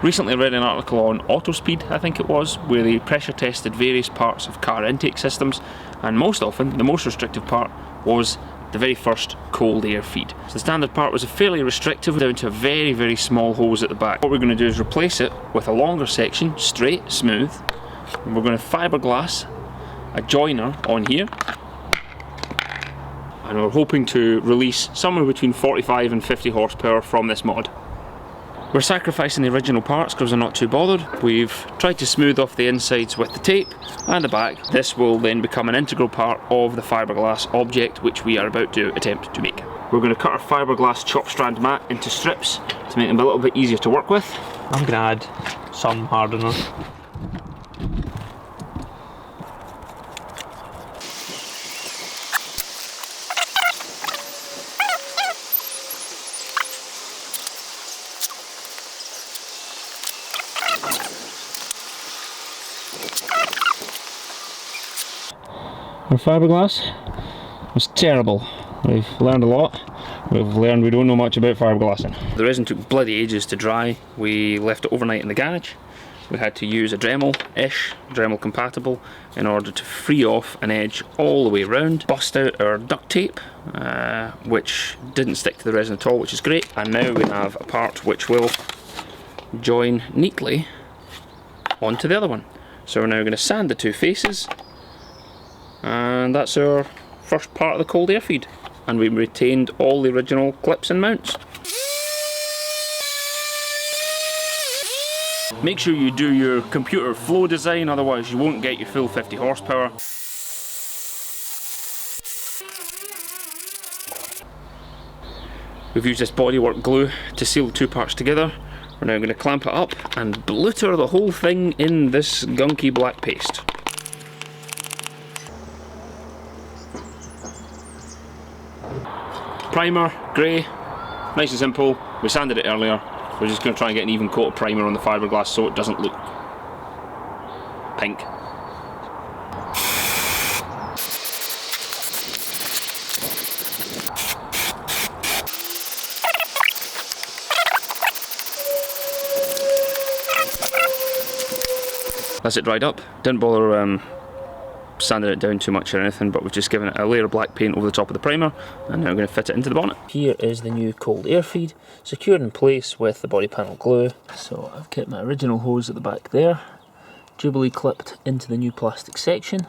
Recently I read an article on Autospeed, I think it was, where they pressure tested various parts of car intake systems, and most often the most restrictive part was the very first cold air feed. So the standard part was fairly restrictive down to a very, very small hose at the back. What we're going to do is replace it with a longer section, straight, smooth, and we're going to fiberglass a joiner on here, and we're hoping to release somewhere between 45 and 50 horsepower from this mod. We're sacrificing the original parts because we're not too bothered. We've tried to smooth off the insides with the tape and the back. This will then become an integral part of the fiberglass object which we are about to attempt to make. We're going to cut our fiberglass chop strand mat into strips to make them a little bit easier to work with. I'm going to add some hardener. Our fiberglass was terrible. We've learned a lot. We've learned we don't know much about fiberglassing. The resin took bloody ages to dry. We left it overnight in the garage. We had to use a Dremel-ish, Dremel compatible, in order to free off an edge all the way around. Bust out our duct tape, which didn't stick to the resin at all, which is great. And now we have a part which will join neatly onto the other one. So we're now going to sand the two faces, and that's our first part of the cold air feed. And we retained all the original clips and mounts. Make sure you do your computer flow design, otherwise you won't get your full 50 horsepower. We've used this bodywork glue to seal the two parts together. We're now going to clamp it up and blitter the whole thing in this gunky black paste. Primer, grey, nice and simple. We sanded it earlier. We're just going to try and get an even coat of primer on the fiberglass so it doesn't look pink. That's it dried up. Didn't bother sanding it down too much or anything, but we've just given it a layer of black paint over the top of the primer, and now I'm going to fit it into the bonnet. Here is the new cold air feed, secured in place with the body panel glue. So I've kept my original hose at the back there, Jubilee clipped into the new plastic section,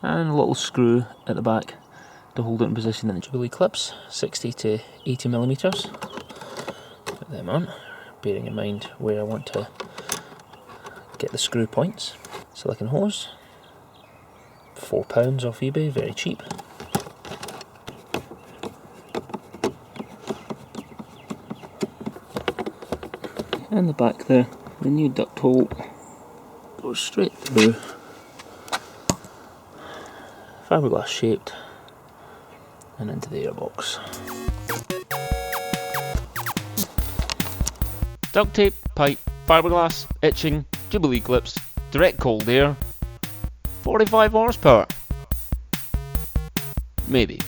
and a little screw at the back to hold it in position in the Jubilee clips, 60 to 80 millimeters. Put them on, bearing in mind where I want to get the screw points. Silicone hose, £4 off eBay, very cheap. And the back there, the new duct hole goes straight through, fiberglass shaped, and into the airbox. Duct tape, pipe, fiberglass, etching, Jubilee clips, direct cold air, 45 horsepower. Maybe.